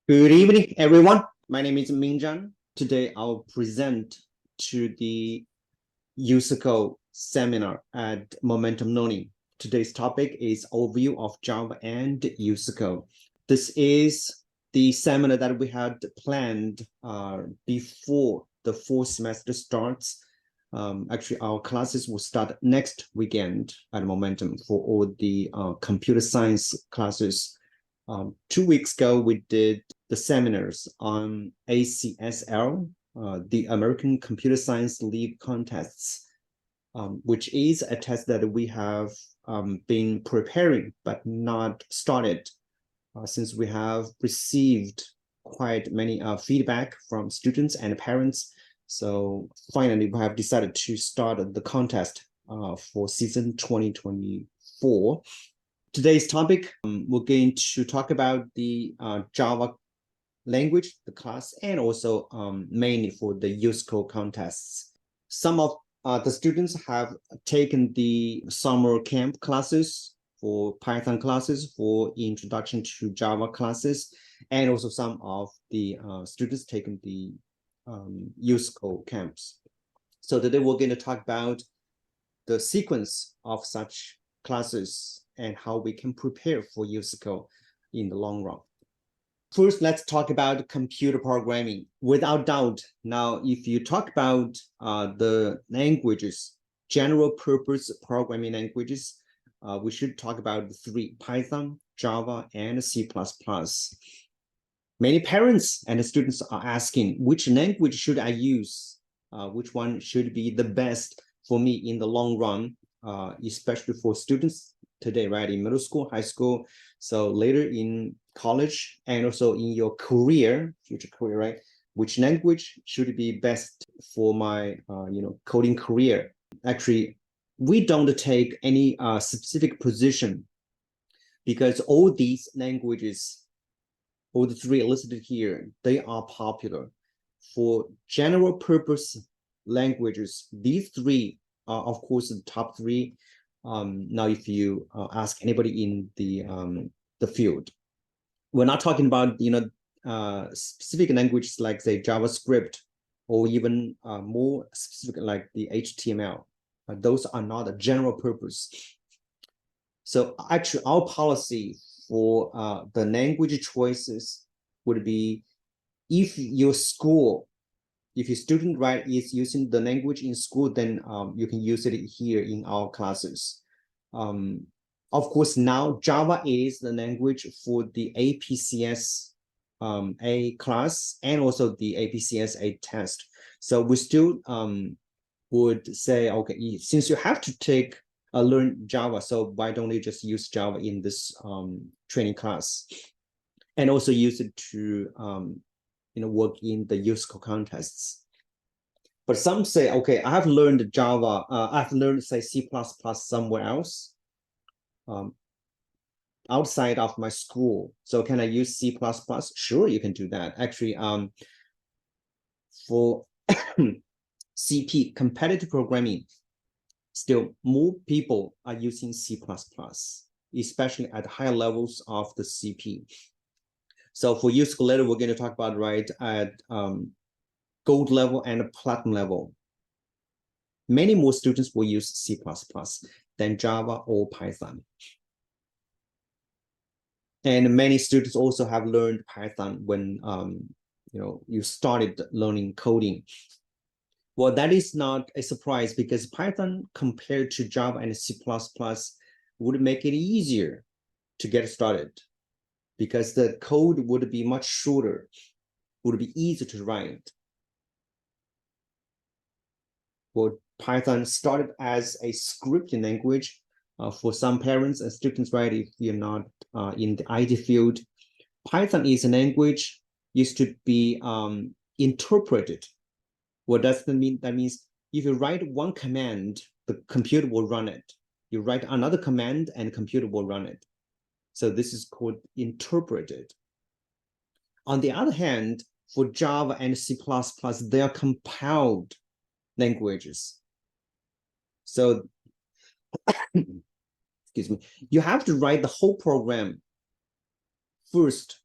Good evening, everyone. My name is Mingzhan. Today, I'll present to the USACO seminar at Momentum Learning. Today's topic is overview of Java and USACO. This is the seminar that we had planned before the fall semester starts. Actually, our classes will start next weekend at Momentum for all the computer science classes. 2 weeks ago, we did the seminars on ACSL, the American Computer Science League contests, which is a test that we have been preparing but not started since we have received quite many feedback from students and parents. So finally, we have decided to start the contest for season 2024. Today's topic, we're going to talk about the Java language, the class, and also mainly for the USACO contests. Some of the students have taken the summer camp classes for Python classes, for introduction to Java classes, and also some of the students taken the USACO camps. So today we're going to talk about the sequence of such classes and how we can prepare for USACO in the long run. First, let's talk about computer programming. Without doubt, now, if you talk about the languages, general purpose programming languages, we should talk about the three: Python, Java, and C++. Many parents and students are asking, which language should I use? Which one should be the best for me in the long run, especially for students today, right? In middle school, high school, so later in college, and also in your career, future career, right? Which language should be best for my, coding career? Actually, we don't take any specific position because all these languages, all the three listed here, they are popular. For general purpose languages, these three are, of course, the top three. Now, if you ask anybody in the field, we're not talking about specific languages like, say, JavaScript, or even more specific like the HTML. Those are not a general purpose. So actually, our policy for the language choices would be, if your school, if your student, right, is using the language in school, then you can use it here in our classes. Of course, now Java is the language for the APCS A class and also the APCS A test. So we still would say, okay, since you have to learn Java, so why don't you just use Java in this training class, and also use it to work in the USACO contests. But some say, okay, I have learned Java, I've learned, say, C++ somewhere else, outside of my school. So can I use C++? Sure, you can do that. Actually, for CP, competitive programming, still more people are using C++, especially at higher levels of the CP. So for USACO later, we're going to talk about, right, at gold level and platinum level. Many more students will use C++ than Java or Python. And many students also have learned Python when you started learning coding. Well, that is not a surprise, because Python compared to Java and C++ would make it easier to get started, because the code would be much shorter, would be easier to write. Well, Python started as a scripting language for some parents and students, right? If you're not in the IT field, Python is a language used to be interpreted. What does that mean? That means if you write one command, the computer will run it. You write another command and the computer will run it. So this is called interpreted. On the other hand, for Java and C++, they are compiled languages. So, excuse me, you have to write the whole program first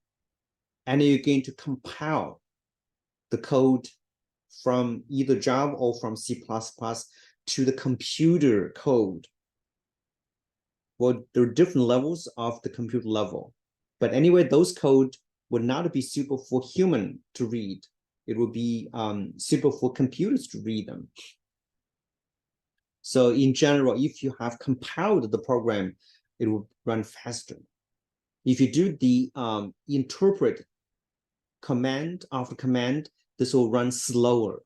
and you're going to compile the code from either Java or from C++ to the computer code. Well, there are different levels of the computer level. But anyway, those code would not be suitable for human to read. It would be suitable for computers to read them. So in general, if you have compiled the program, it will run faster. If you do the interpret command after command, this will run slower.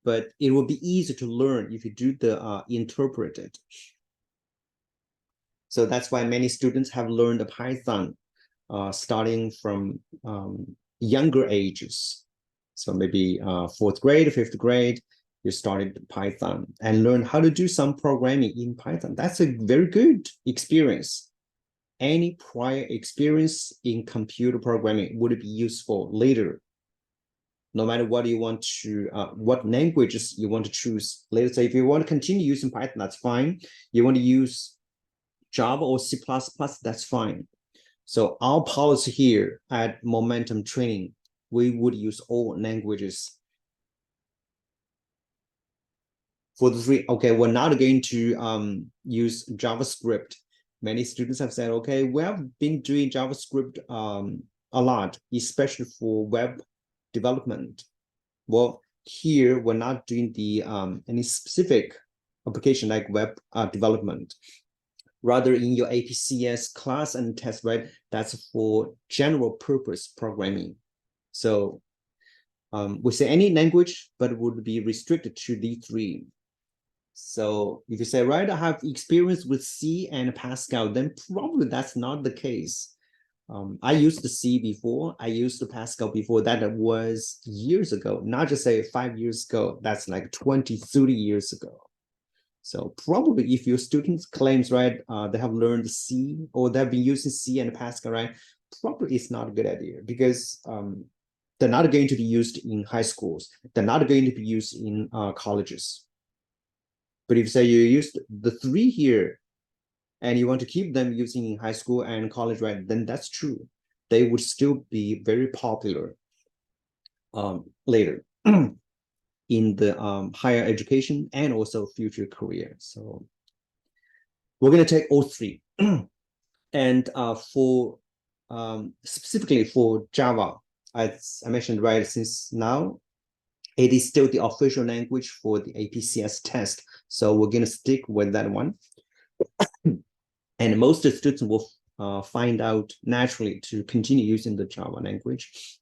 But it will be easier to learn if you do the interpret it. So that's why many students have learned Python starting from younger ages. So maybe 4th grade, 5th grade, you started Python and learn how to do some programming in Python. That's a very good experience. Any prior experience in computer programming would be useful later. No matter what you want to, what languages you want to choose. Later, say if you want to continue using Python, that's fine. You want to use Java or C++, that's fine. So our policy here at Momentum Training, we would use all languages. For the three, okay, we're not going to use JavaScript. Many students have said, okay, we have been doing JavaScript a lot, especially for web development. Well, here we're not doing the any specific application like web development. Rather, in your APCS class and test, right, that's for general purpose programming. So we say any language, but it would be restricted to the three. So if you say, right, I have experience with C and Pascal, then probably that's not the case. I used the C before, I used the Pascal before, that was years ago, not just say 5 years ago, that's like 20, 30 years ago. So probably if your students claims, right, they have learned C or they've been using C and Pascal, right, probably it's not a good idea because they're not going to be used in high schools. They're not going to be used in colleges. But if you say you used the three here and you want to keep them using in high school and college, right, then that's true. They would still be very popular later in the higher education and also future career. So we're going to take all three. And for specifically for Java, as I mentioned, right, since now it is still the official language for the APCS test. So we're going to stick with that one. And most students will find out naturally to continue using the Java language.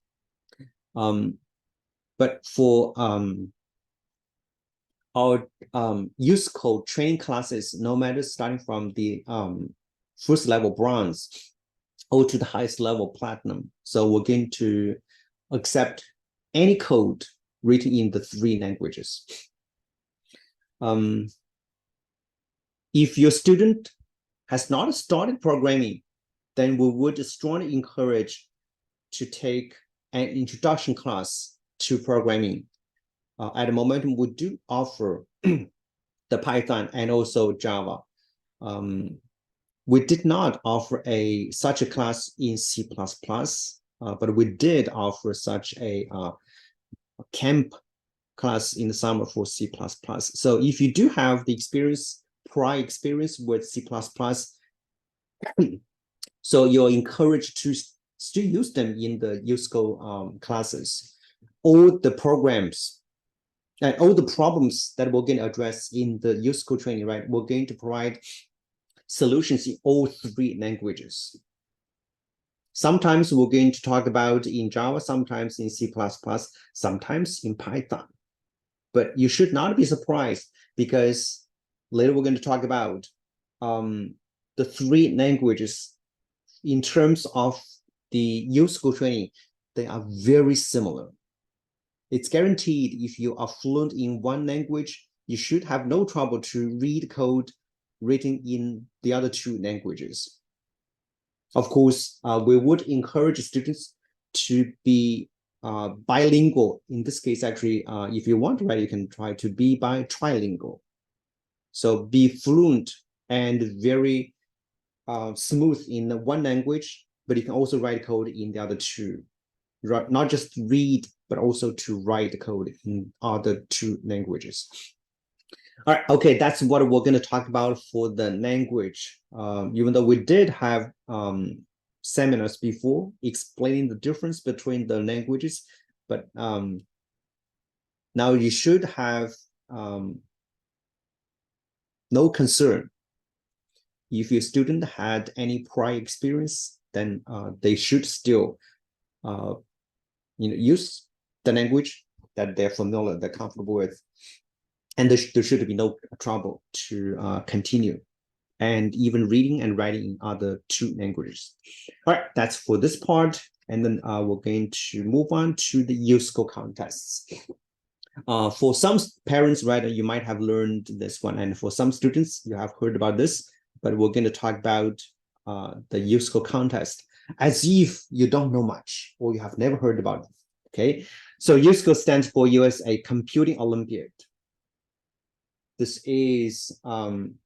But for our USACO training classes, no matter starting from the first level bronze or to the highest level platinum. So we're going to accept any code written in the three languages. If your student has not started programming, then we would strongly encourage to take an introduction class to programming. At the Momentum, we do offer the Python and also Java. We did not offer such a class in C++, but we did offer such a camp class in the summer for C++. So if you do have the prior experience with C++, so you're encouraged to still use them in the USACO classes. All the programs and all the problems that we're going to address in the USACO training, right? We're going to provide solutions in all three languages. Sometimes we're going to talk about in Java, sometimes in C++, sometimes in Python. But you should not be surprised because later we're going to talk about the three languages in terms of the USACO training. They are very similar. It's guaranteed if you are fluent in one language, you should have no trouble to read code written in the other two languages. Of course, we would encourage students to be bilingual. In this case, actually, if you want, right, you can try to be trilingual. So be fluent and very smooth in one language, but you can also write code in the other two. Not just read, but also to write the code in other two languages. All right, okay, that's what we're going to talk about for the language. Even though we did have seminars before explaining the difference between the languages, but now you should have no concern. If your student had any prior experience, then they should still use the language that they're familiar, they're comfortable with. And there should be no trouble to continue. And even reading and writing in other two languages. All right, that's for this part. And then we're going to move on to the USACO contests. For some parents, right, you might have learned this one. And for some students, you have heard about this. But we're going to talk about the USACO contest as if you don't know much or you have never heard about it. Okay, so USACO stands for USA Computing Olympiad. This is in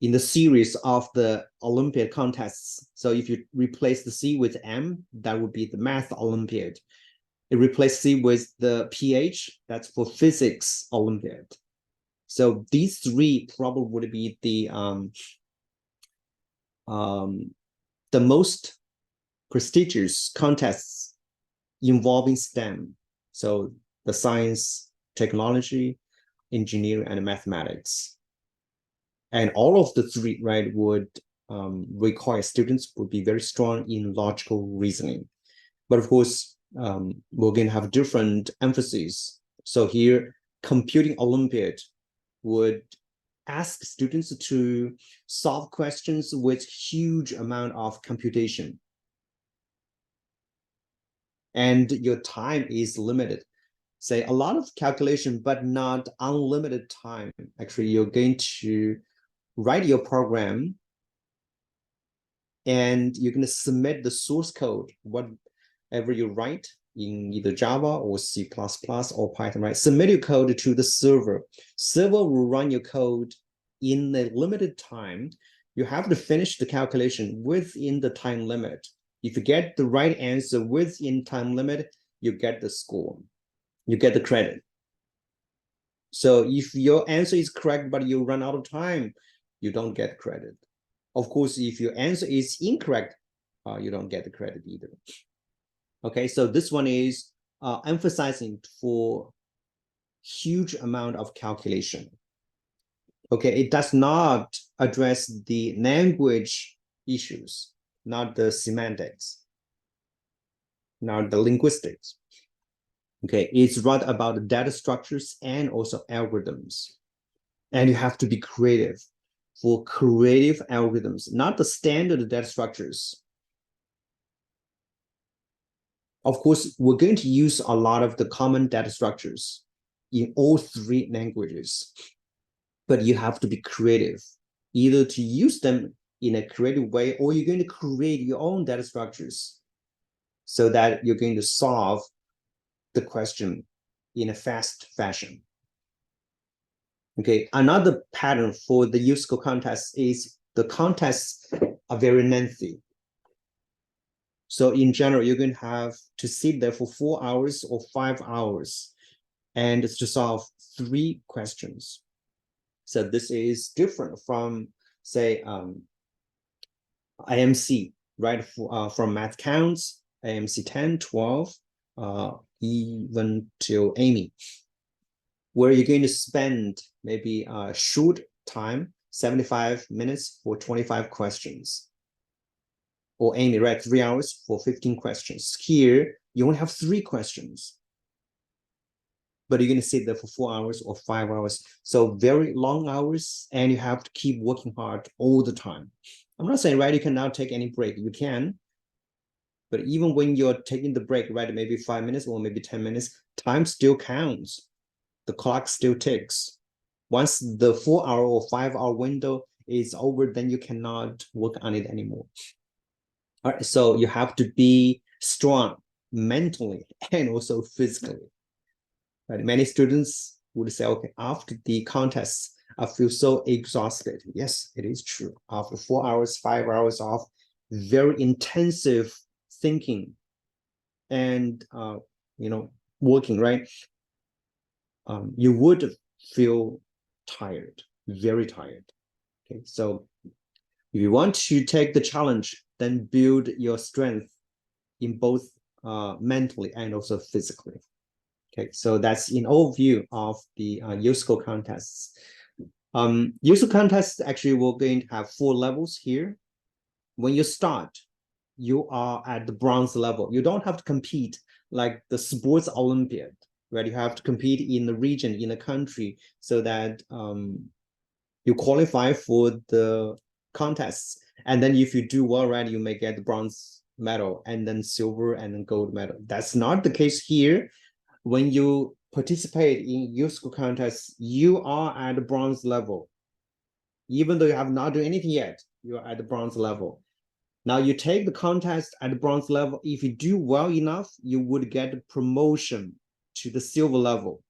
the series of the Olympiad contests. So if you replace the C with M, that would be the Math Olympiad. It replaces C with the PH, that's for Physics Olympiad. So these three probably would be the most prestigious contests involving STEM. So the science, technology, engineering, and mathematics. And all of the three, right, would require students would be very strong in logical reasoning. But of course, we're going to have different emphases. So here, Computing Olympiad would ask students to solve questions with huge amount of computation. And your time is limited. Say a lot of calculation, but not unlimited time. Actually, you're going to write your program and you're going to submit the source code, whatever you write in either Java or C++ or Python, right? Submit your code to the server. Server will run your code in a limited time. You have to finish the calculation within the time limit. If you get the right answer within time limit, you get the score. You get the credit. So if your answer is correct, but you run out of time, you don't get credit. Of course, if your answer is incorrect, you don't get the credit either. Okay, so this one is emphasizing for huge amount of calculation. Okay, it does not address the language issues, not the semantics, not the linguistics. Okay, it's rather about data structures and also algorithms. And you have to be creative for creative algorithms, not the standard data structures. Of course, we're going to use a lot of the common data structures in all three languages, but you have to be creative, either to use them in a creative way, or you're going to create your own data structures so that you're going to solve the question in a fast fashion. Okay, another pattern for the USACO contest is the contests are very lengthy. So in general, you're going to have to sit there for 4 hours or 5 hours and to solve 3 questions. So this is different from, say, IMC, right? From math counts, IMC 10, 12, even till AMY, where you're going to spend maybe a short time, 75 minutes for 25 questions. Or AMY, right? 3 hours for 15 questions. Here, you only have 3 questions, but you're going to sit there for 4 hours or 5 hours. So very long hours, and you have to keep working hard all the time. I'm not saying, right, you can now take any break. You can, but even when you're taking the break, right, maybe 5 minutes or maybe 10 minutes, time still counts. The clock still ticks. Once the 4 hour or 5 hour window is over, then you cannot work on it anymore. All right, so you have to be strong mentally and also physically. Right? Many students would say, okay, after the contests, I feel so exhausted. Yes, it is true. After 4 hours, 5 hours of very intensive thinking and working, right? You would feel tired, very tired. Okay, so if you want to take the challenge, then build your strength in both mentally and also physically. Okay, so that's an overview of the USACO contests. USACO contests, actually, we're going to have 4 levels here. When you start, you are at the bronze level. You don't have to compete like the sports Olympiad, where you have to compete in the region, in the country, so that you qualify for the contests. And then if you do well, right, you may get the bronze medal, and then silver, and then gold medal. That's not the case here. When you participate in USACO contests, you are at the bronze level. Even though you have not done anything yet, you are at the bronze level. Now you take the contest at the bronze level. If you do well enough, you would get a promotion to the silver level.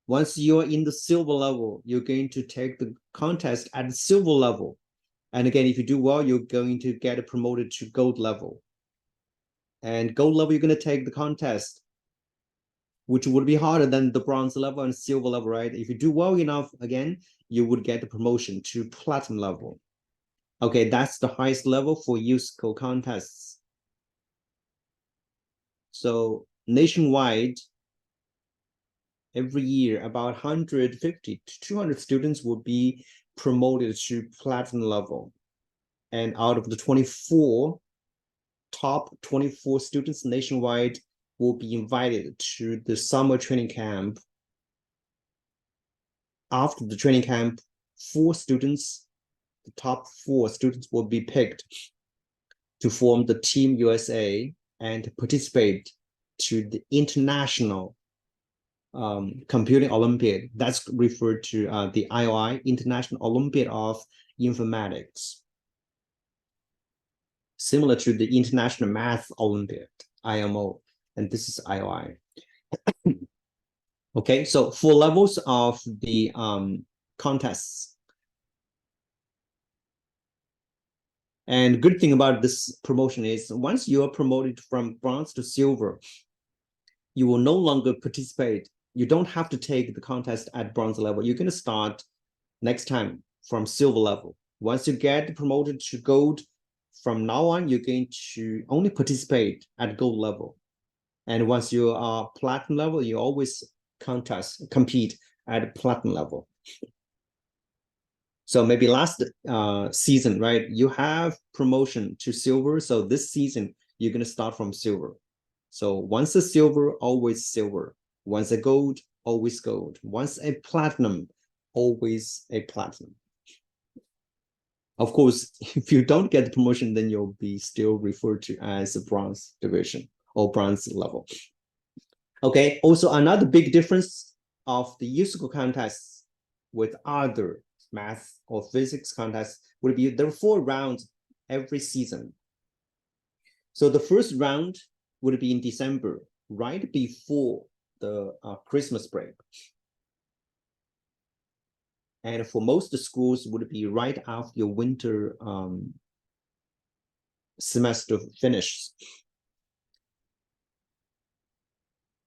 Once you're in the silver level, you're going to take the contest at the silver level. And again, if you do well, you're going to get promoted to gold level. And gold level, you're going to take the contest, which would be harder than the bronze level and silver level, right? If you do well enough, again, you would get the promotion to platinum level. Okay, that's the highest level for USACO contests. So nationwide, every year, about 150 to 200 students will be promoted to platinum level. And out of the top 24 students nationwide will be invited to the summer training camp. After the training camp, the top 4 students will be picked to form the Team USA and participate to the international computing Olympiad. That's referred to the IOI, International Olympiad of Informatics, similar to the International Math Olympiad, IMO, and this is IOI. Okay, so 4 levels of the contests. And good thing about this promotion is once you are promoted from bronze to silver, you will no longer participate. You don't have to take the contest at bronze level. You're going to start next time from silver level. Once you get promoted to gold, from now on, you're going to only participate at gold level. And once you are platinum level, you always compete at platinum level. So maybe last season, right, you have promotion to silver. So this season, you're going to start from silver. So once a silver, always silver. Once a gold, always gold. Once a platinum, always a platinum. Of course, if you don't get the promotion, then you'll be still referred to as a bronze division or bronze level. Okay, also another big difference of the USACO contests with other math or physics contests would be there are 4 rounds every season. So the first round would be in December, right before the Christmas break. And for most schools would be right after your winter semester finishes.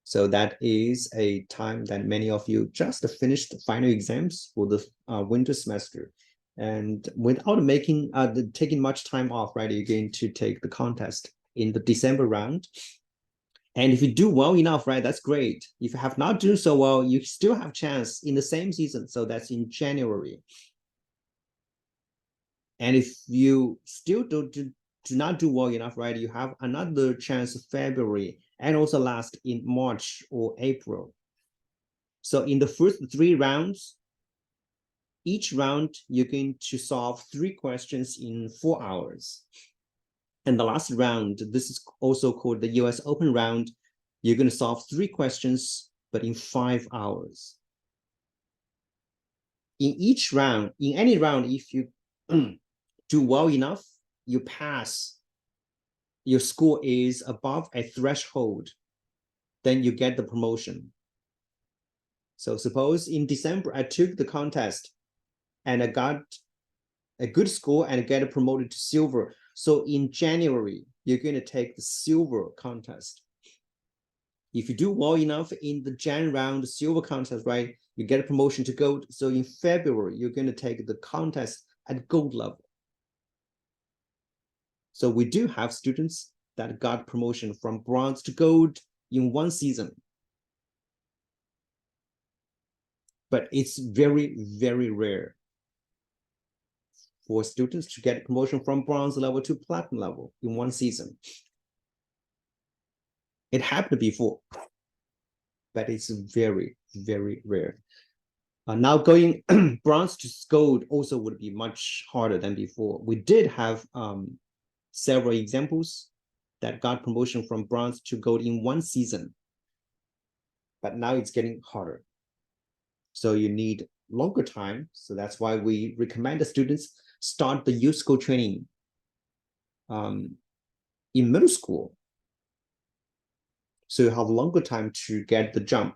So that is a time that many of you just finished final exams for the winter semester. And without taking much time off, right, you're going to take the contest in the December round. And if you do well enough, right, that's great. If you have not done so well, you still have chance in the same season. So that's in January. And if you still do not do well enough, right, you have another chance in February and also last in March or April. So in the first 3 rounds, each round, you're going to solve 3 questions in 4 hours. And the last round, this is also called the US Open round, you're going to solve 3 questions, but in 5 hours. In each round, in any round, if you do well enough, you pass, your score is above a threshold, then you get the promotion. So suppose in December, I took the contest and I got a good score and get promoted to silver. So in January, you're going to take the silver contest. If you do well enough in the Jan round silver contest, right, you get a promotion to gold. So in February, you're going to take the contest at gold level. So we do have students that got promotion from bronze to gold in one season. But it's very, very rare for students to get promotion from bronze level to platinum level in one season. It happened before, but it's very, very rare. Now going bronze to gold also would be much harder than before. We did have several examples that got promotion from bronze to gold in one season, but now it's getting harder. So you need longer time. So that's why we recommend the students start the USACO training in middle school. So you have longer time to get the jump,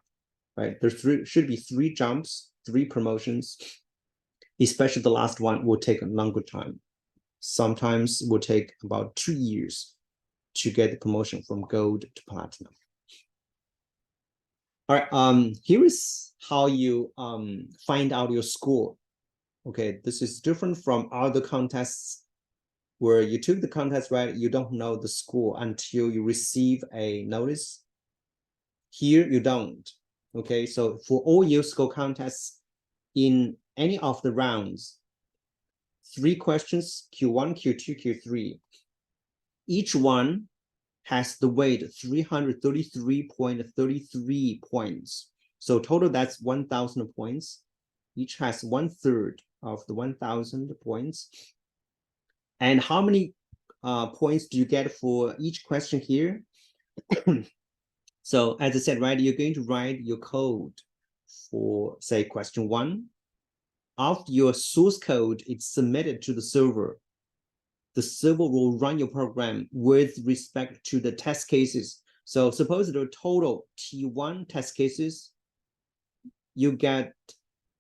right? There should be 3 jumps, 3 promotions, especially the last one will take a longer time. Sometimes it will take about 2 years to get the promotion from gold to platinum. All right, here is how you find out your score. Okay, this is different from other contests where you took the contest, right? You don't know the score until you receive a notice. Here you don't. Okay, so for all USACO contests in any of the rounds, 3 questions, Q1, Q2, Q3. Each one has the weight 333.33 points. So total that's 1,000 points. Each has 1/3 of the 1,000 points. And how many points do you get for each question here? So as I said, right, you're going to write your code for, say, question 1. After your source code is submitted to the server will run your program with respect to the test cases. So suppose there are total T1 test cases, you get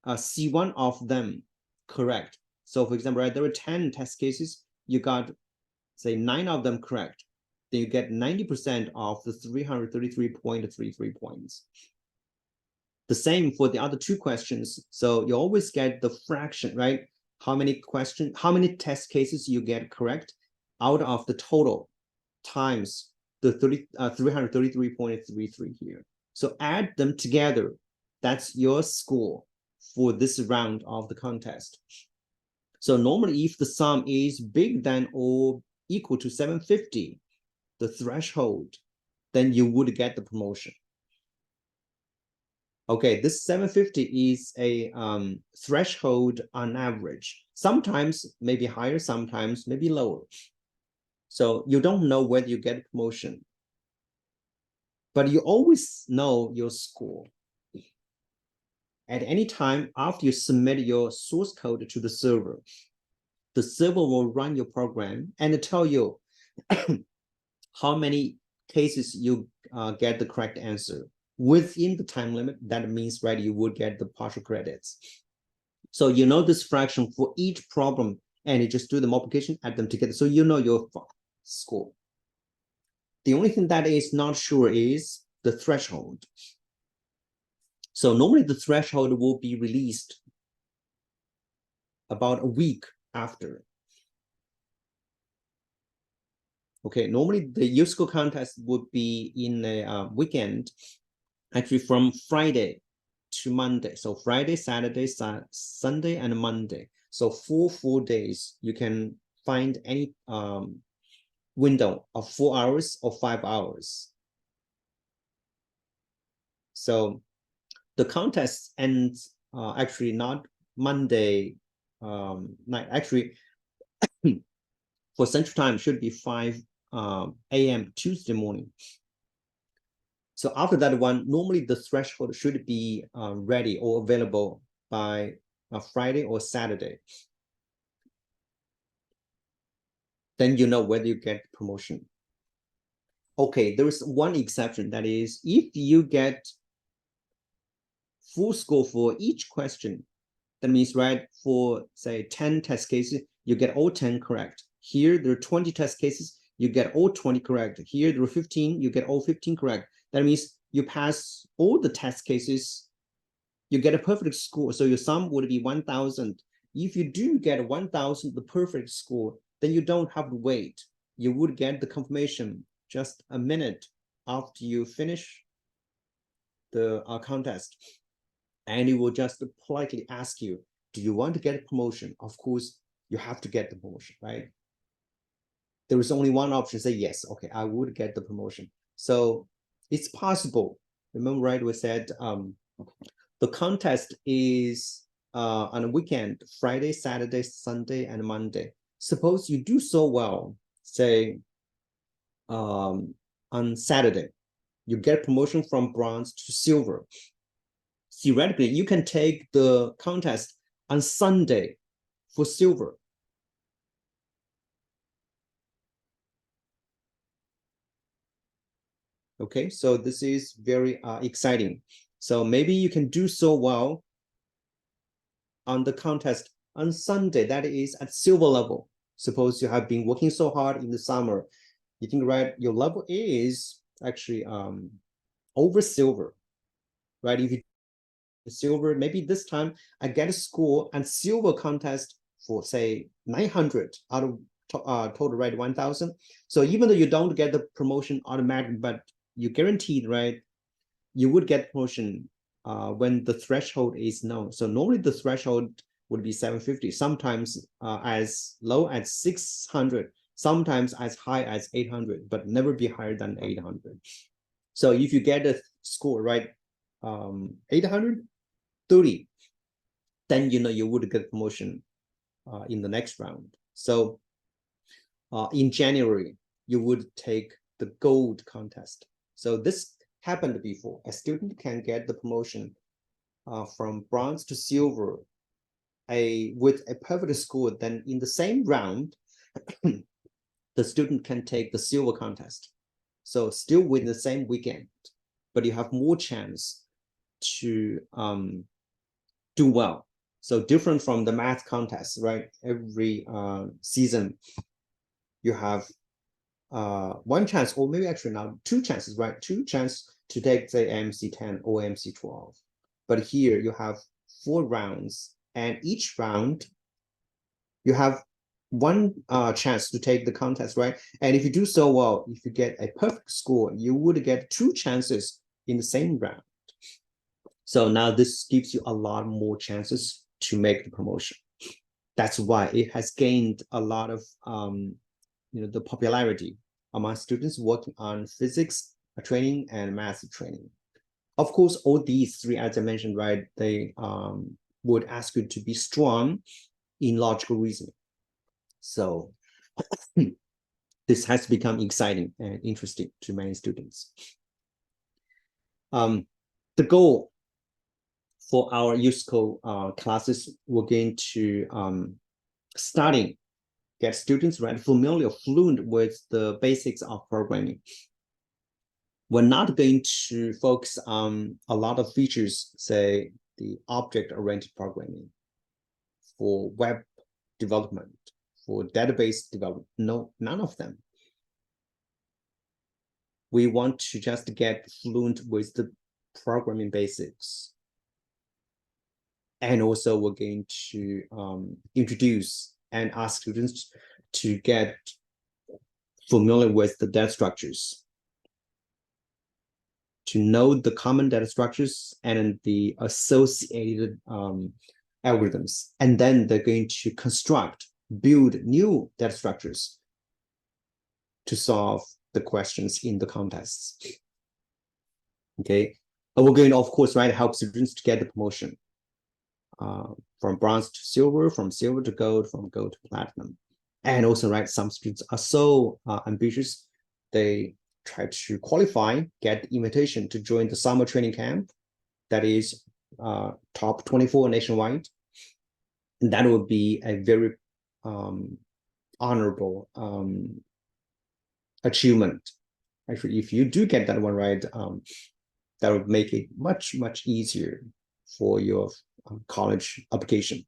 C1 of them correct. So for example, right, there are 10 test cases, you got, say, 9 of them correct. Then you get 90% of the 333.33 points. The same for the other 2 questions. So you always get the fraction, right? How many test cases you get correct out of the total times the 333.33 here. So add them together. That's your score for this round of the contest. So normally if the sum is bigger than or equal to 750, the threshold, then you would get the promotion. Okay, this 750 is a threshold on average. Sometimes maybe higher, sometimes maybe lower. So you don't know whether you get a promotion, but you always know your score. At any time after you submit your source code to the server will run your program and tell you how many cases you get the correct answer. Within the time limit, that means, right, you would get the partial credits. So you know this fraction for each problem, and you just do the multiplication, add them together. So you know your score. The only thing that is not sure is the threshold. So normally the threshold will be released about a week after. Okay, normally the USACO contest would be in a weekend, actually from Friday to Monday. So Friday, Saturday, Sunday, and Monday. So 4 full days, you can find any window of 4 hours or 5 hours. So the contest ends actually not Monday night. Actually, for Central Time should be 5 a.m. Tuesday morning. So after that one, normally the threshold should be ready or available by Friday or Saturday. Then you know whether you get promotion. Okay, there is one exception. That is, if you get full score for each question. That means, right, for say 10 test cases, you get all 10 correct. Here, there are 20 test cases, you get all 20 correct. Here, there are 15, you get all 15 correct. That means you pass all the test cases, you get a perfect score. So your sum would be 1,000. If you do get 1,000, the perfect score, then you don't have to wait. You would get the confirmation just a minute after you finish the contest. And it will just politely ask you, do you want to get a promotion? Of course, you have to get the promotion, right? There is only one option, say yes, okay, I would get the promotion. So it's possible. Remember, right, we said the contest is on a weekend, Friday, Saturday, Sunday, and Monday. Suppose you do so well, say on Saturday, you get promotion from bronze to silver. Theoretically, you can take the contest on Sunday for silver. Okay, so this is very exciting. So maybe you can do so well on the contest on Sunday, that is at silver level. Suppose you have been working so hard in the summer, you think, right, your level is actually over silver, right? If you silver, maybe this time I get a score and silver contest for say 900 out of total, right, 1,000. So even though you don't get the promotion automatic, but you guaranteed, right, you would get promotion when the threshold is known. So normally the threshold would be 750, sometimes as low as 600, sometimes as high as 800, but never be higher than 800. So if you get a score, right, 830, then you would get promotion in the next round. So in January, you would take the gold contest. So this happened before. A student can get the promotion from bronze to silver with a perfect score. Then in the same round, the student can take the silver contest. So still within the same weekend, but you have more chance to do well. So different from the math contest, right? Every season, you have one chance, or maybe actually now two chances, right? Two chances to take, say, AMC 10 or AMC 12. But here you have 4 rounds, and each round you have one chance to take the contest, right? And if you do so well, if you get a perfect score, you would get 2 chances in the same round. So now this gives you a lot more chances to make the promotion. That's why it has gained a lot of the popularity among students working on physics training and math training. Of course, all these 3, as I mentioned, right, they would ask you to be strong in logical reasoning. So this has become exciting and interesting to many students. The goal for our USACO classes, we're going to get students, right, familiar, fluent with the basics of programming. We're not going to focus on a lot of features, say the object-oriented programming for web development, for database development. No, none of them. We want to just get fluent with the programming basics. And also we're going to introduce and ask students to get familiar with the data structures, to know the common data structures and the associated algorithms. And then they're going to build new data structures to solve the questions in the contests. Okay, and we're going to, of course, right, help students to get the promotion from bronze to silver, from silver to gold, from gold to platinum. And also, right, some students are so ambitious, they try to qualify, get the invitation to join the summer training camp that is top 24 nationwide. And that would be a very honorable achievement. Actually, if you do get that one right, that would make it much, much easier for your college application.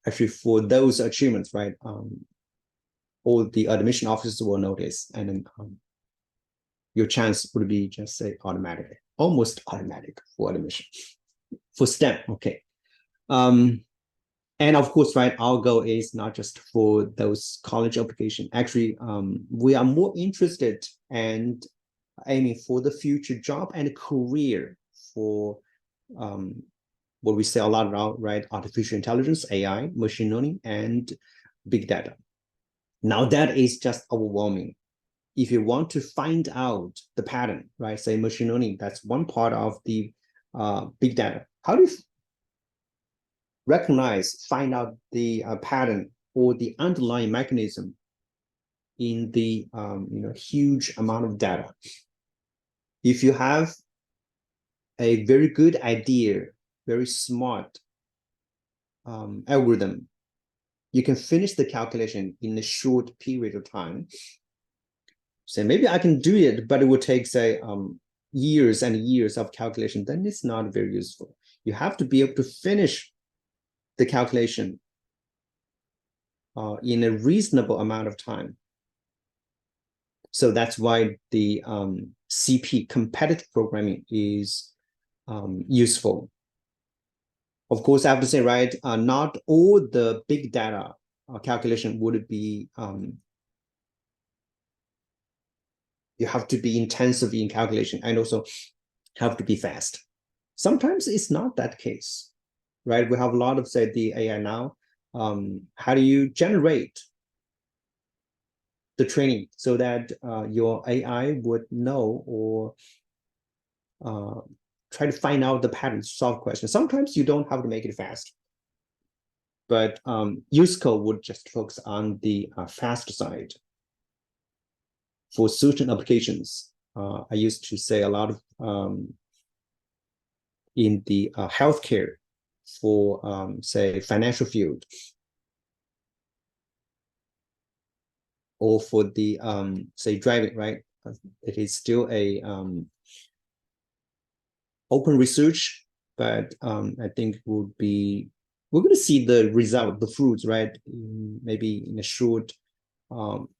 Actually, for those achievements, right, all the admission officers will notice, and then your chance would be just say automatic, almost automatic for admission for STEM. Okay. And of course, right, our goal is not just for those college application. Actually, we are more interested and aiming for the future job and career for what we say a lot about, right? Artificial intelligence, AI, machine learning, and big data. Now that is just overwhelming. If you want to find out the pattern, right? Say machine learning, that's one part of the big data. How do you find out the pattern or the underlying mechanism in the huge amount of data? If you have a very good idea, very smart algorithm, you can finish the calculation in a short period of time. So maybe I can do it, but it would take, say, years and years of calculation. Then it's not very useful. You have to be able to finish the calculation in a reasonable amount of time. So that's why the CP, competitive programming, is useful. Of course, I have to say, right, not all the big data calculation would be, you have to be intensive in calculation and also have to be fast. Sometimes it's not that case, right? We have a lot of, say, the AI now. How do you generate the training so that your AI would know or try to find out the patterns, solve questions? Sometimes you don't have to make it fast, but USACO would just focus on the fast side. For certain applications, I used to say a lot of in the healthcare for, say, financial field, or for the, say, driving, right? It is still a open research, but I think we're going to see the result, the fruits, right? Maybe in a short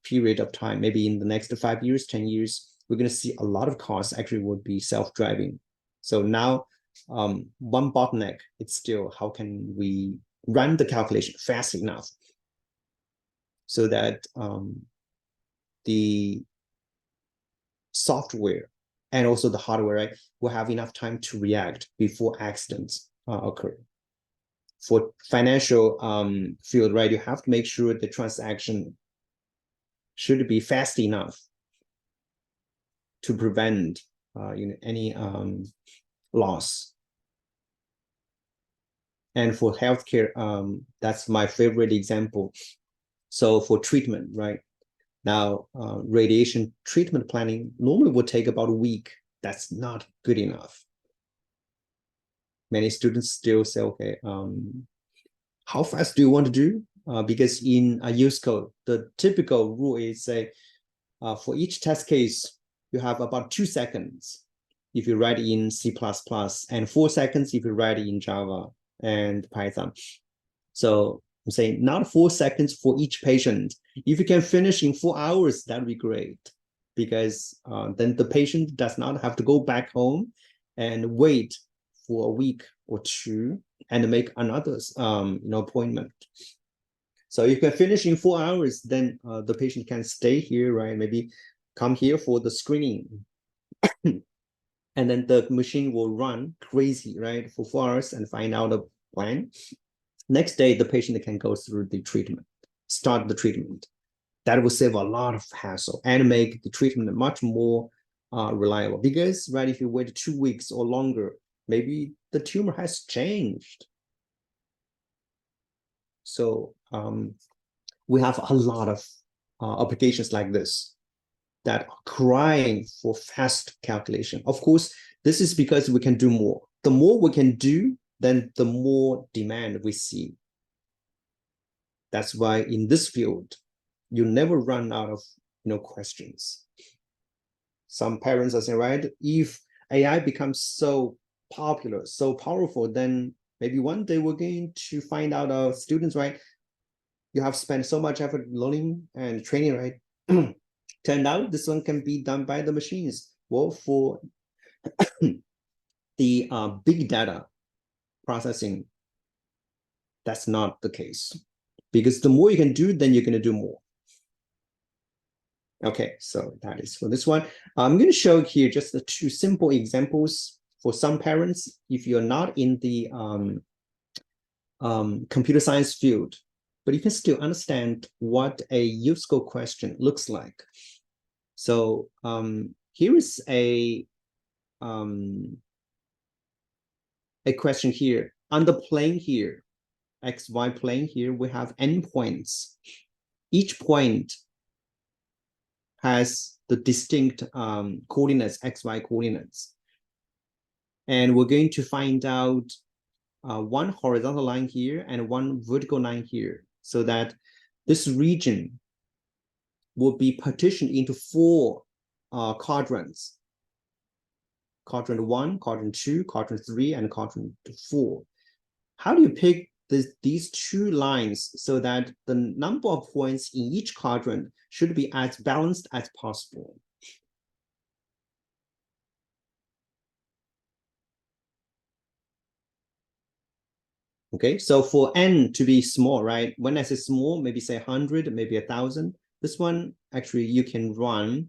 period of time, maybe in the next 5 years, 10 years, we're going to see a lot of cars actually would be self-driving. So now one bottleneck, it's still how can we run the calculation fast enough so that the software and also the hardware, right, will have enough time to react before accidents occur. For financial field, right, you have to make sure the transaction should be fast enough to prevent any loss. And for healthcare, that's my favorite example. So for treatment, right, now radiation treatment planning normally would take about a week. That's not good enough. Many students still say, okay, how fast do you want to do? Because in USACO, the typical rule is, say, for each test case, you have about 2 seconds if you write in C++, and 4 seconds if you write in Java and Python. So I'm saying not 4 seconds for each patient. If you can finish in 4 hours, that would be great, because then the patient does not have to go back home and wait for a week or two and make another appointment. So you can finish in 4 hours, then the patient can stay here, right? Maybe come here for the screening. And then the machine will run crazy, right, for 4 hours and find out a plan. Next day, the patient can go through the treatment, start the treatment. That will save a lot of hassle and make the treatment much more reliable. Because, right, if you wait 2 weeks or longer, maybe the tumor has changed. So we have a lot of applications like this that are crying for fast calculation. Of course, this is because we can do more. The more we can do, then the more demand we see. That's why in this field, you never run out of questions. Some parents are saying, right, if AI becomes so popular, so powerful, then maybe one day we're going to find out students, right? You have spent so much effort learning and training, right? Turned out this one can be done by the machines. Well, for the big data processing, that's not the case. Because the more you can do, then you're going to do more. Okay, so that is for this one. I'm going to show here just the two simple examples for some parents. If you're not in the computer science field, but you can still understand what a USACO question looks like. So here is a question here. On the plane here, XY plane here, we have n points. Each point has the distinct coordinates, XY coordinates. And we're going to find out one horizontal line here and one vertical line here, so that this region will be partitioned into four quadrants. Quadrant 1, quadrant 2, quadrant 3, and quadrant 4. How do you pick these two lines so that the number of points in each quadrant should be as balanced as possible? Okay, so for n to be small, right? When I say small, maybe say 100, maybe 1,000. This one, actually, you can run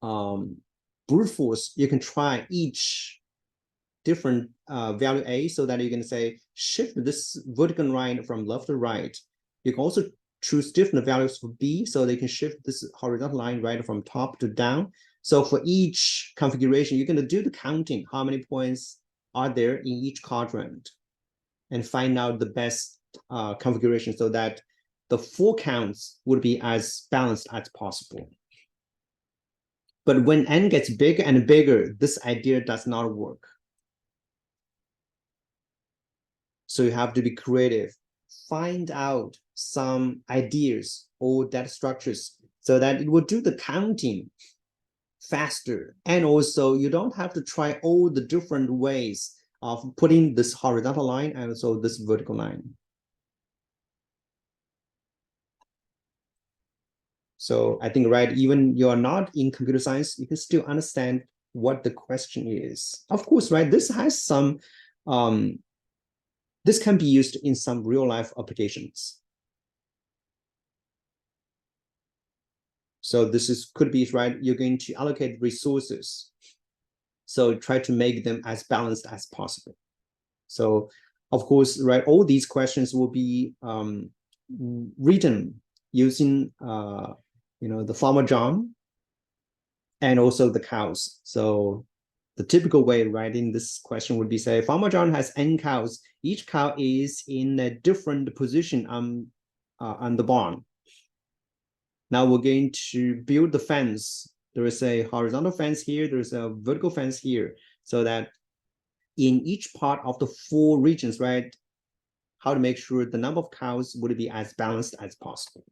brute force. You can try each different value A, so that you can say shift this vertical line from left to right. You can also choose different values for B, so they can shift this horizontal line right from top to down. So for each configuration, you're going to do the counting, how many points are there in each quadrant, and find out the best configuration so that the four counts would be as balanced as possible. But when n gets bigger and bigger, this idea does not work. So you have to be creative, find out some ideas or data structures so that it will do the counting faster. And also you don't have to try all the different ways of putting this horizontal line and also this vertical line. So I think, right, even you're not in computer science, you can still understand what the question is. Of course, right, this has some, this can be used in some real life applications. So this is could be, right, you're going to allocate resources. So try to make them as balanced as possible. So of course, right, all these questions will be written using the farmer John and also the cows. So the typical way writing this question would be, say, Farmer John has n cows. Each cow is in a different position on the barn. Now we're going to build the fence. There is a horizontal fence here. There's a vertical fence here, so that in each part of the four regions, right, how to make sure the number of cows would be as balanced as possible.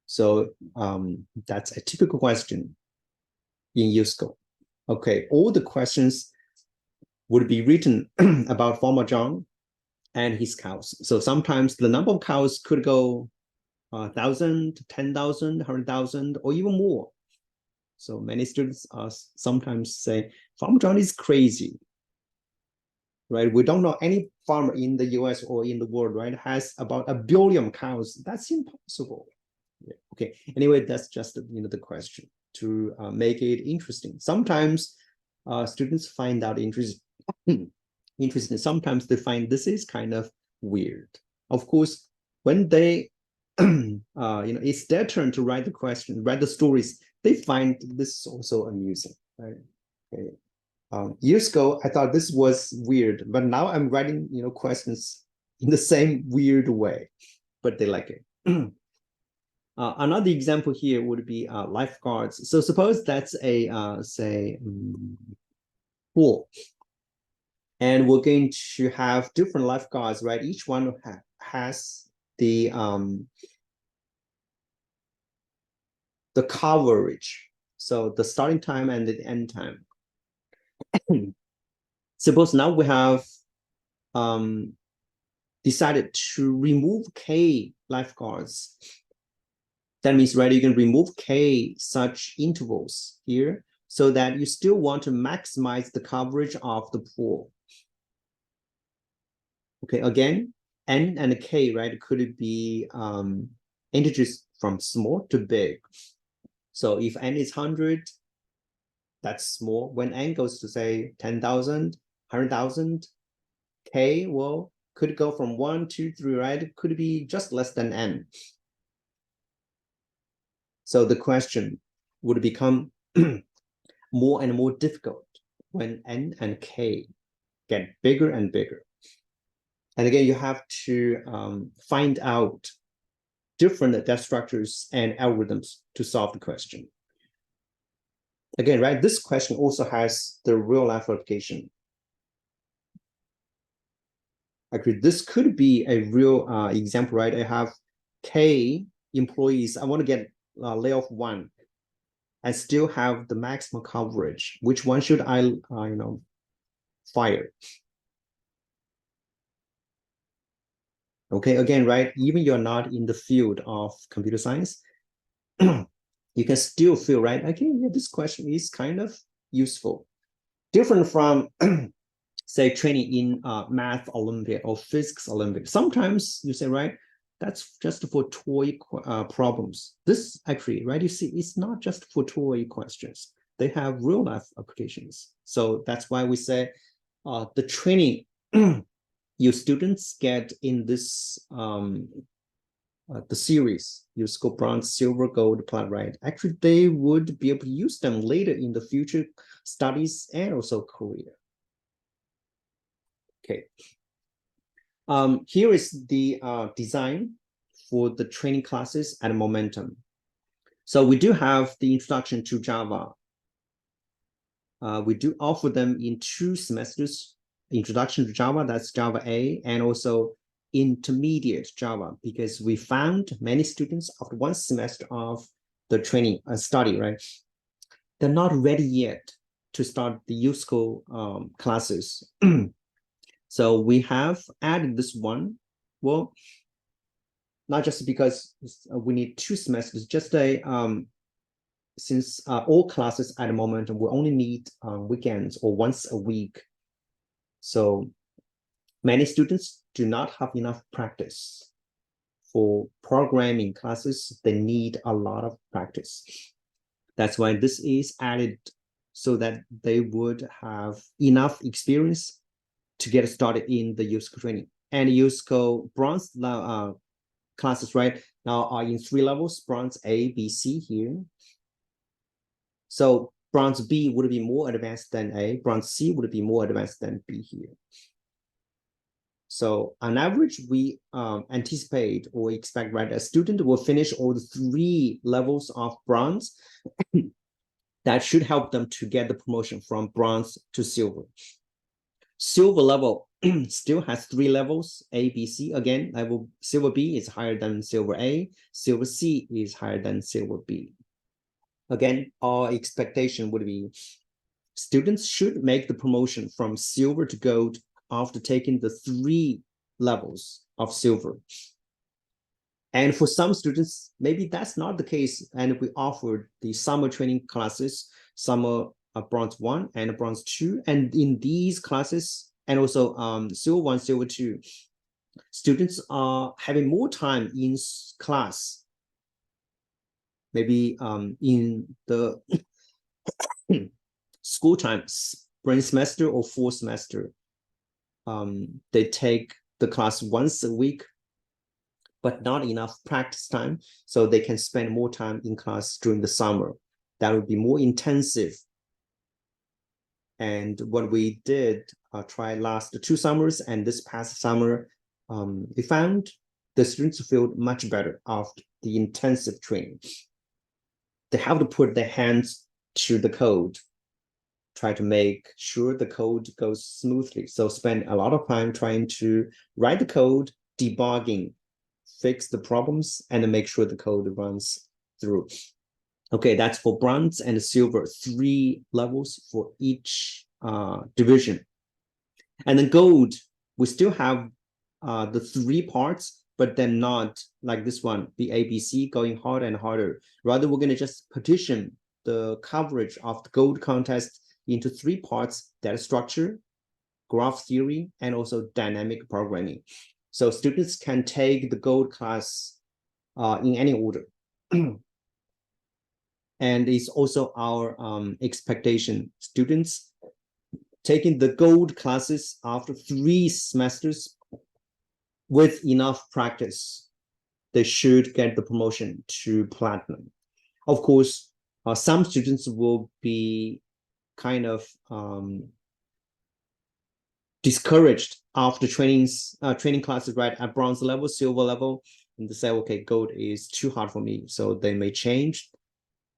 So that's a typical question in USACO. Okay, all the questions would be written about Farmer John and his cows. So sometimes the number of cows could go 1,000, 10,000, 100,000, or even more. So many students sometimes say, Farmer John is crazy, right? We don't know any farmer in the US or in the world, right, has about 1 billion cows. That's impossible. Yeah. Okay, anyway, that's just the question to make it interesting. Sometimes students find out interesting. Sometimes they find this is kind of weird. Of course, when they it's their turn to write the question, write the stories, they find this also amusing, right? Okay. Years ago, I thought this was weird, but now I'm writing questions in the same weird way, but they like it. Another example here would be lifeguards. So suppose that's a say pool, and we're going to have different lifeguards, right? Each one has the coverage, so the starting time and the end time. Suppose now we have decided to remove K lifeguards. That means, right, you can remove K such intervals here so that you still want to maximize the coverage of the pool. Okay, again, N and K, right, could it be integers from small to big. So if N is 100, that's small. When N goes to say 10,000, 100,000, K, well, could go from 1, 2, 3, right? It could be just less than N. So the question would become more and more difficult when N and K get bigger and bigger. And again, you have to find out different data structures and algorithms to solve the question. Again, right, this question also has the real life application. Actually, this could be a real example, right? I have K employees. I want to get layoff 1 and still have the maximum coverage. Which one should I fire? Okay, again, right, even you're not in the field of computer science, you can still feel, right, okay, yeah, this question is kind of useful. Different from, say, training in math Olympiad or physics Olympiad. Sometimes you say, right, that's just for toy problems. This actually, right, you see, it's not just for toy questions. They have real life applications. So that's why we say the training your students get in this the series, USACO bronze, silver, gold, platinum, right? Actually, they would be able to use them later in the future studies and also career. Okay. Here is the design for the training classes at Momentum. So we do have the introduction to Java. We do offer them in 2 semesters. Introduction to Java, that's Java A, and also intermediate Java, because we found many students after 1 semester of the training study, right? They're not ready yet to start the USACO classes. So we have added this one. Well, not just because we need 2 semesters, just a since all classes at the moment will only meet weekends or once a week. So many students do not have enough practice. For programming classes, they need a lot of practice. That's why this is added so that they would have enough experience to get started in the USACO training. And USACO bronze classes right now are in 3 levels, bronze A, B, C here. So bronze B would be more advanced than A, bronze C would be more advanced than B here. So on average, we anticipate or expect, right, a student will finish all the 3 levels of bronze. That should help them to get the promotion from bronze to silver. Silver level still has 3 levels, A, B, C. Again, level silver B is higher than silver A, silver C is higher than silver B. Again, our expectation would be students should make the promotion from silver to gold after taking the 3 levels of silver. And for some students, maybe that's not the case. And we offered the summer training classes, summer bronze 1 and bronze 2. And in these classes, and also silver 1, silver 2, students are having more time in class. Maybe in the school time, spring semester or fall semester, they take the class once a week, but not enough practice time, so they can spend more time in class during the summer. That would be more intensive. And what we did try last 2 summers and this past summer, we found the students feel much better after the intensive training. They have to put their hands to the code, try to make sure the code goes smoothly. So spend a lot of time trying to write the code, debugging, fix the problems, and make sure the code runs through. Okay, that's for bronze and silver, 3 levels for each division. And then gold, we still have the 3 parts, but then not like this one, the ABC going harder and harder. Rather, we're going to just partition the coverage of the gold contest into 3 parts: data structure, graph theory, and also dynamic programming. So students can take the gold class in any order. And it's also our expectation. Students taking the gold classes after 3 semesters with enough practice, they should get the promotion to platinum. Of course, some students will be kind of discouraged after training classes, right, at bronze level, silver level, and they say, okay, gold is too hard for me. So they may change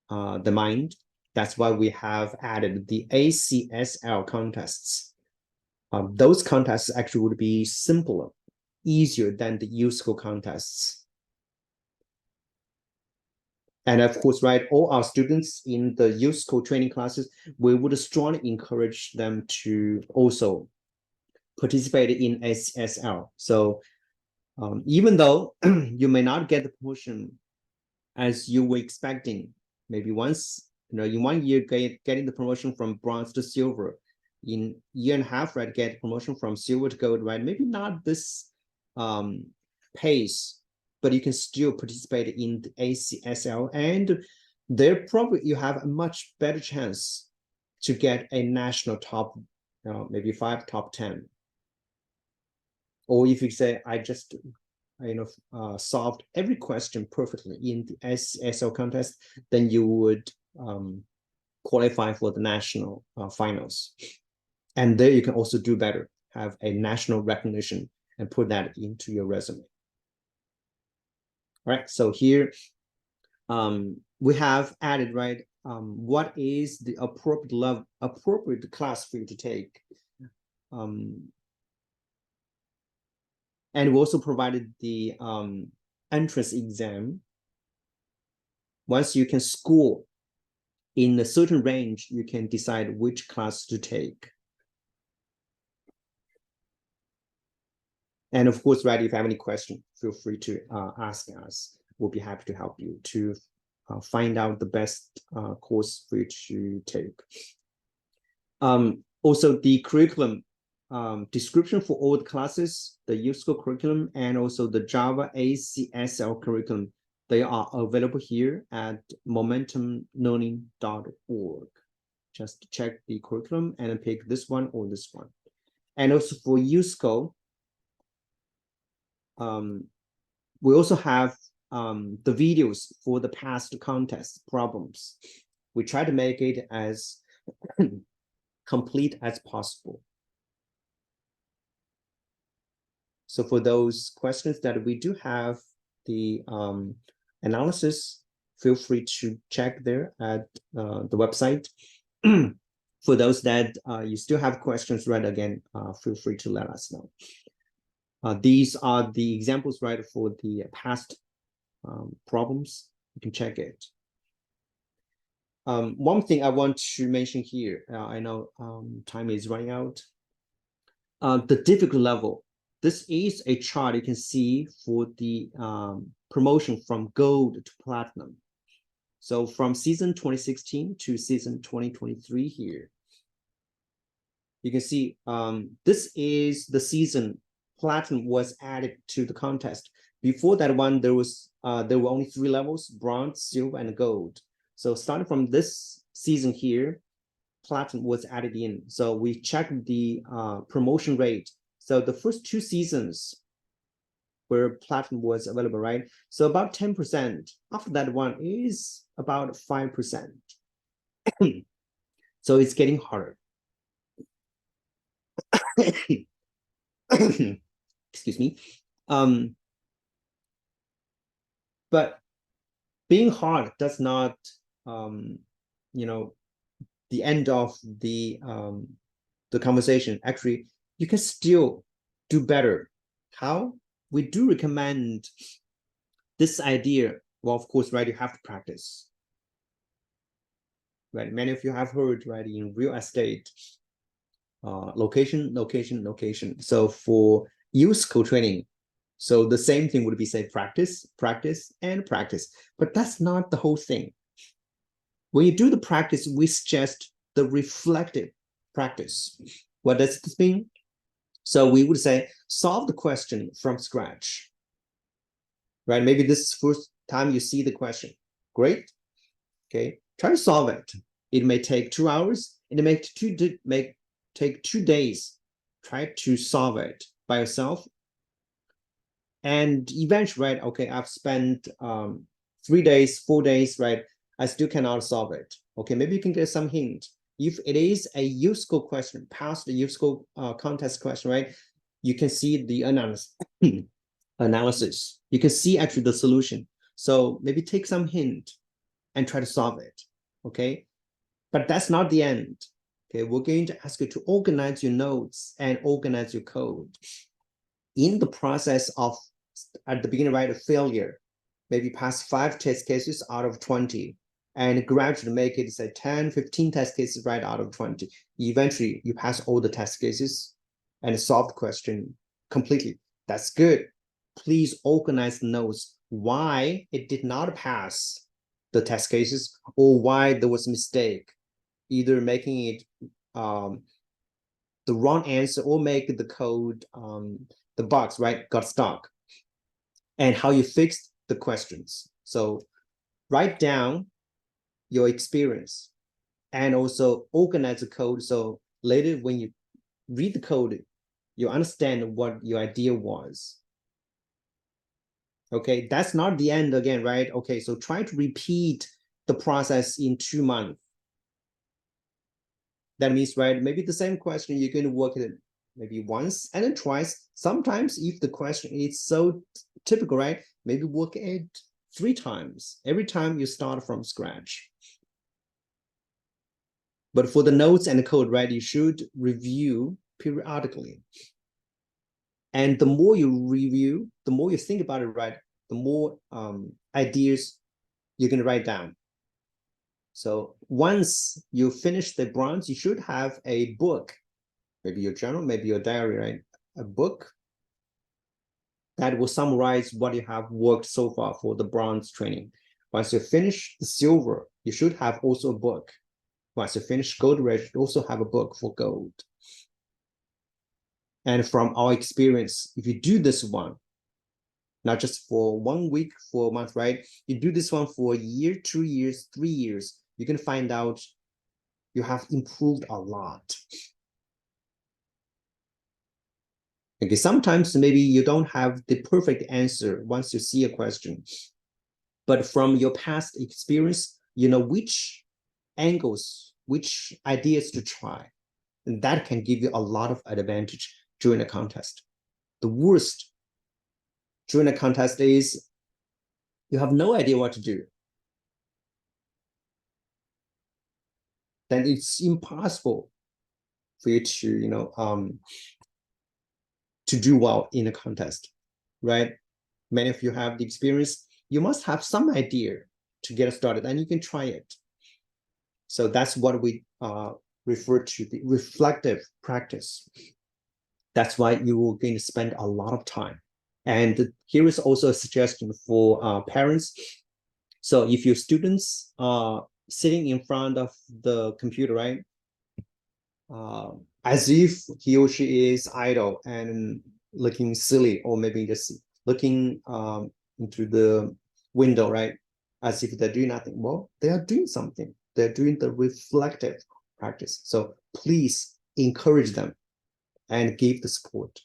the mind. That's why we have added the ACSL contests. Those contests actually would be simpler, easier than the USACO contests. And of course, right, all our students in the USACO training classes, we would strongly encourage them to also participate in ACSL. So even though you may not get the promotion as you were expecting, maybe once, in 1 year, getting the promotion from bronze to silver, in 1.5 years, right, get promotion from silver to gold, right? Maybe not this pace, but you can still participate in the ACSL, and there probably you have a much better chance to get a national top, maybe 5, top 10. Or if you say, I just solved every question perfectly in the ACSL contest, then you would qualify for the national finals. And there you can also do better, have a national recognition, and put that into your resume. All right, so here we have added, right, what is the appropriate class for you to take. And we also provided the entrance exam. Once you can score in a certain range, you can decide which class to take. And of course, right, if you have any question, feel free to ask us. We'll be happy to help you to find out the best course for you to take. Also, the curriculum description for all the classes, the USACO curriculum, and also the Java ACSL curriculum, they are available here at momentumlearning.org. Just check the curriculum and pick this one or this one. And also for USACO, we also have the videos for the past contest problems. We try to make it as complete as possible. So for those questions that we do have the analysis, feel free to check there at the website. For those that you still have questions, right, again, feel free to let us know. These are the examples, right, for the past problems. You can check it. One thing I want to mention here, I know time is running out. The difficulty level. This is a chart you can see for the promotion from gold to platinum. So from season 2016 to season 2023 here, you can see this is the season platinum was added to the contest. Before that one, there were only 3 levels: bronze, silver, and gold. So starting from this season here, platinum was added in. So we checked the promotion rate. So the first 2 seasons where platinum was available, right? So about 10%. After that one is about 5%. So it's getting harder. Excuse me. But being hard does not, the end of the conversation. Actually, you can still do better. How? We do recommend this idea. Well, of course, right, you have to practice. Right, many of you have heard, right, in real estate, location, location, location. So for USACO training, so the same thing would be say practice, practice, and practice. But that's not the whole thing. When you do the practice, we suggest the reflective practice. What does this mean? So we would say, solve the question from scratch, right? Maybe this is the first time you see the question. Great. Okay, try to solve it. It may take 2 hours. It may take 2 days. Try to solve it by yourself. And eventually, right? Okay, I've spent 3 days, 4 days, right? I still cannot solve it. Okay, maybe you can get some hint. If it is a USACO question, past the USACO contest question, right? You can see the analysis. You can see actually the solution. So maybe take some hint and try to solve it. Okay, but that's not the end. Okay, we're going to ask you to organize your notes and organize your code. In the process of, at the beginning, right, of failure, maybe pass 5 test cases out of 20, and gradually make it say 10, 15 test cases right out of 20. Eventually, you pass all the test cases and solve the question completely. That's good. Please organize the notes why it did not pass the test cases or why there was a mistake, either making it the wrong answer or make the code, the box, right, got stuck, and how you fixed the questions. So write down your experience and also organize the code. So later when you read the code, you understand what your idea was. Okay, that's not the end again, right? Okay, so try to repeat the process in 2 months. That means, right, maybe the same question, you're going to work it maybe once and then twice. Sometimes if the question is so typical, right, maybe work it 3 times. Every time you start from scratch. But for the notes and the code, right, you should review periodically. And the more you review, the more you think about it, right, the more ideas you're going to write down. So once you finish the bronze, you should have a book, maybe your journal, maybe your diary, right? A book that will summarize what you have worked so far for the bronze training. Once you finish the silver, you should have also a book. Once you finish gold, you should also have a book for gold. And from our experience, if you do this one, not just for 1 week, for a month, right? You do this one for a year, 2 years, 3 years, you can find out you have improved a lot. Okay, sometimes maybe you don't have the perfect answer once you see a question, but from your past experience, you know which angles, which ideas to try, and that can give you a lot of advantage during a contest. The worst during a contest is you have no idea what to do. Then it's impossible for you to, to do well in a contest, right? Many of you have the experience. You must have some idea to get started, and you can try it. So that's what we refer to the reflective practice. That's why you are going to spend a lot of time. And here is also a suggestion for parents. So if your students are sitting in front of the computer, right, as if he or she is idle and looking silly, or maybe just looking into the window, right, as if they're doing nothing. Well, they are doing something. They're doing the reflective practice. So please encourage them and give the support.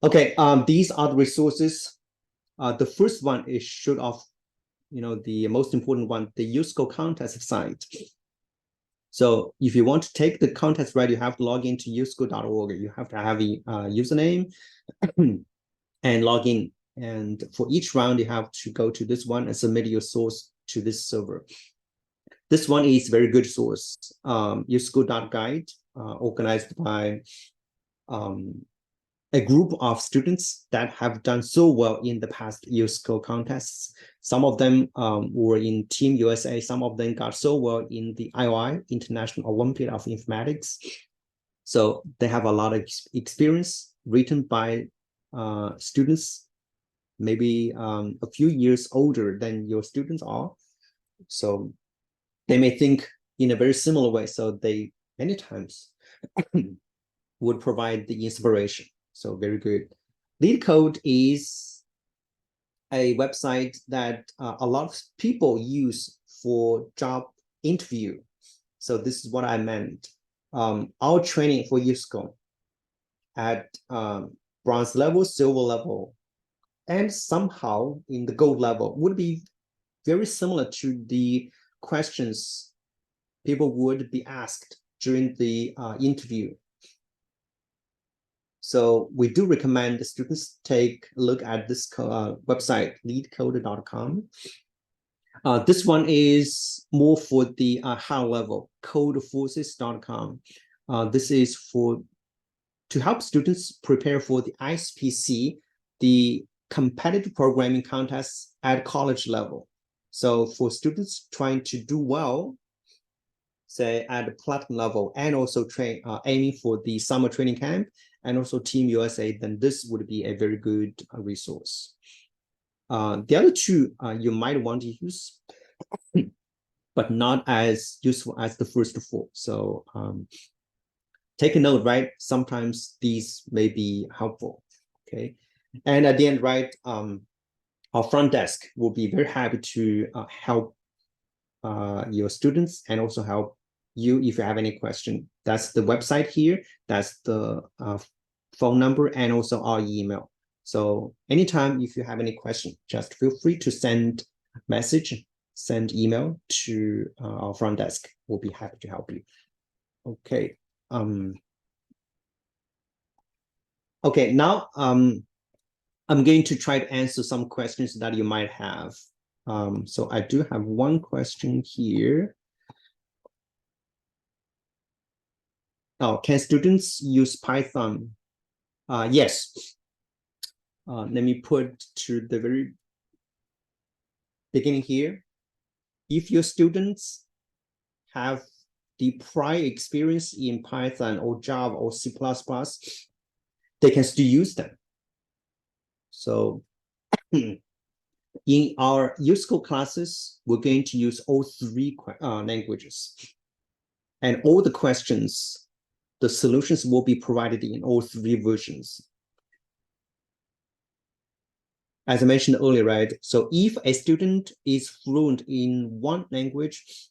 Okay, these are the resources. The first one is should off, the most important one, the USACO contest site. So if you want to take the contest, right, you have to log into usaco.org. You have to have a username and log in. And for each round, you have to go to this one and submit your source to this server. This one is very good source. USACO.guide, organized by a group of students that have done so well in the past USACO contests. Some of them were in Team USA. Some of them got so well in the IOI, International Olympiad of Informatics. So they have a lot of experience written by students, maybe a few years older than your students are. So they may think in a very similar way. So they many times would provide the inspiration. So very good. LeetCode is a website that a lot of people use for job interview. So this is what I meant. Our training for USACO at bronze level, silver level, and somehow in the gold level would be very similar to the questions people would be asked during the interview. So we do recommend the students take a look at this website, leetcode.com. This one is more for the high level, codeforces.com. This is to help students prepare for the ISPC, the competitive programming contests at college level. So for students trying to do well, say at the platinum level, and also aiming for the summer training camp and also Team USA, then this would be a very good resource. The other two you might want to use, but not as useful as the first four. So take a note, right? Sometimes these may be helpful, okay? And at the end, right, our front desk will be very happy to help your students and also help you if you have any question. That's the website here. That's the phone number and also our email. So anytime if you have any question, just feel free to send message, send email to our front desk. We'll be happy to help you. Okay. Okay, now I'm going to try to answer some questions that you might have. So I do have one question here. Oh, can students use Python? Yes. Let me put to the very beginning here. If your students have the prior experience in Python or Java or C++, they can still use them. So in our USACO classes, we're going to use all three languages. And all the questions, the solutions will be provided in all three versions. As I mentioned earlier, right? So if a student is fluent in one language,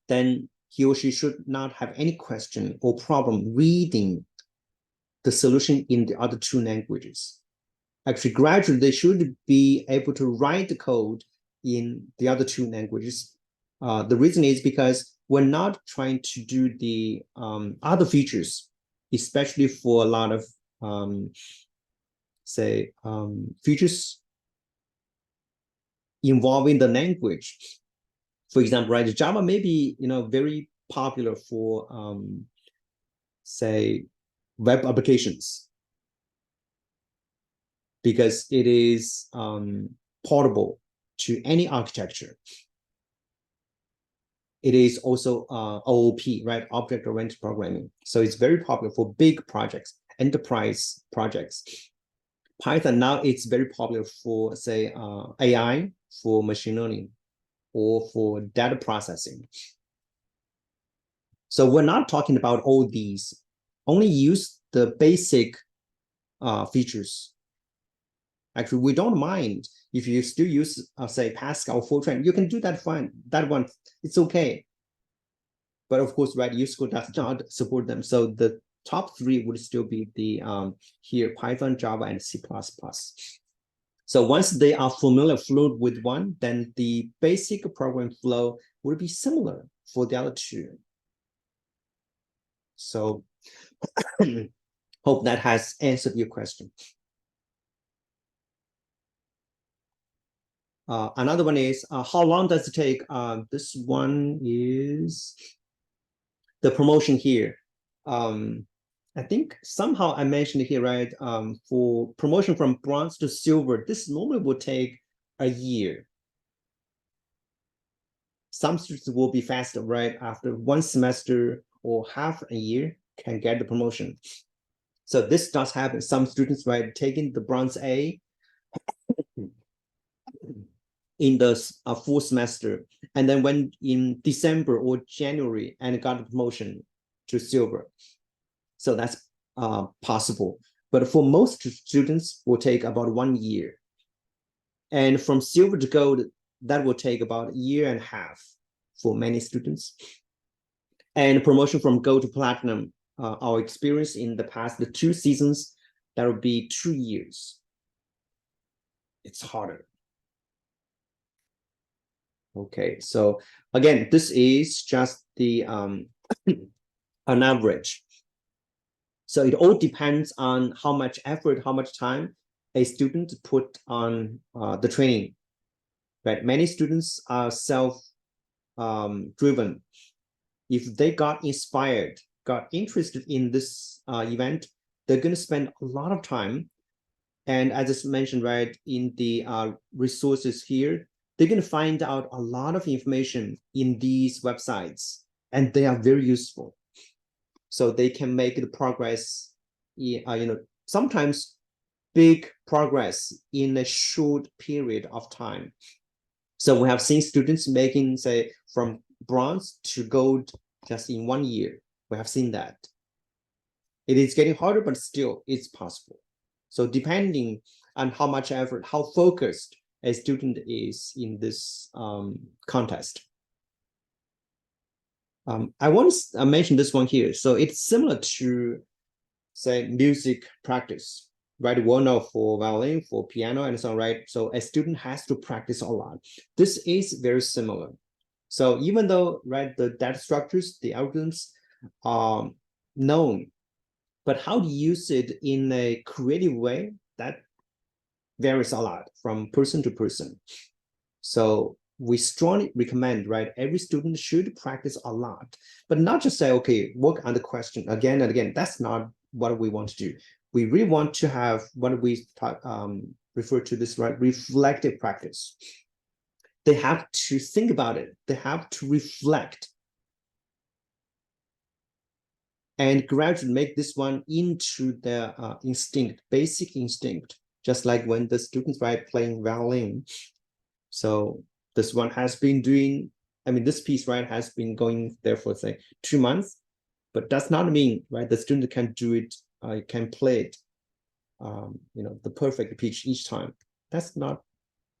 then he or she should not have any question or problem reading the solution in the other two languages. Actually, gradually, they should be able to write the code in the other two languages. The reason is because we're not trying to do the other features, especially for a lot of features involving the language. For example, right, Java may be very popular for say web applications because it is portable to any architecture. It is also OOP, right, object-oriented programming. So it's very popular for big projects, enterprise projects. Python now it's very popular for say AI, for machine learning, or for data processing. So we're not talking about all these. Only use the basic features. Actually, we don't mind if you still use, say, Pascal or Fortran. You can do that fine. That one, it's okay. But of course, right, USACO does not support them. So the top three would still be the here Python, Java, and C++. So once they are fluent with one, then the basic program flow would be similar for the other two. So hope that has answered your question. Another one is, how long does it take? This one is the promotion here. I think somehow I mentioned here, right? For promotion from bronze to silver, this normally will take a year. Some students will be faster, right? After one semester or half a year can get the promotion. So this does happen. Some students, right, taking the bronze A in the full semester, and then went in December or January and got the promotion to silver. So that's possible. But for most students, will take about 1 year. And from silver to gold, that will take about a year and a half for many students. And promotion from gold to platinum, our experience in the past, the 2 seasons, that would be 2 years. It's harder. Okay, so again, this is just the an average. So it all depends on how much effort, how much time a student put on the training. Right? Many students are self-driven. If they got inspired, got interested in this event, they're going to spend a lot of time. And as I just mentioned, right, in the resources here, they're going to find out a lot of information in these websites, and they are very useful. So they can make the progress, sometimes big progress in a short period of time. So we have seen students making, say, from bronze to gold just in 1 year. We have seen that. It is getting harder, but still it's possible. So depending on how much effort, how focused a student is in this contest. I want to mention this one here. So it's similar to, say, music practice, right? We all know for violin, for piano, and so on, right? So a student has to practice a lot. This is very similar. So even though, right, the data structures, the algorithms are known, but how to use it in a creative way, that varies a lot from person to person. So we strongly recommend, right, every student should practice a lot, but not just say, okay, work on the question again and again. That's not what we want to do. We really want to have what we refer to this, right, reflective practice. They have to think about it. They have to reflect and gradually make this one into their instinct, basic instinct, just like when the students, right, playing violin. So this one has been doing, this piece, right, has been going there for, say, 2 months, but does not mean, right, the student can do it, can play it, the perfect pitch each time. That's not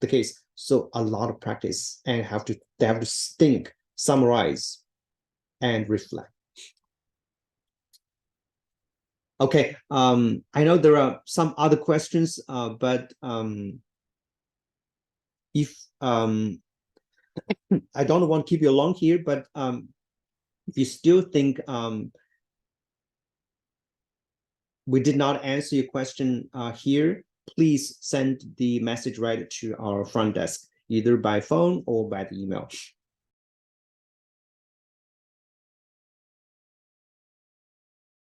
the case. So a lot of practice, and they have to think, summarize, and reflect. Okay, I know there are some other questions, but if I don't want to keep you long here, but if you still think we did not answer your question here, please send the message right to our front desk, either by phone or by the email.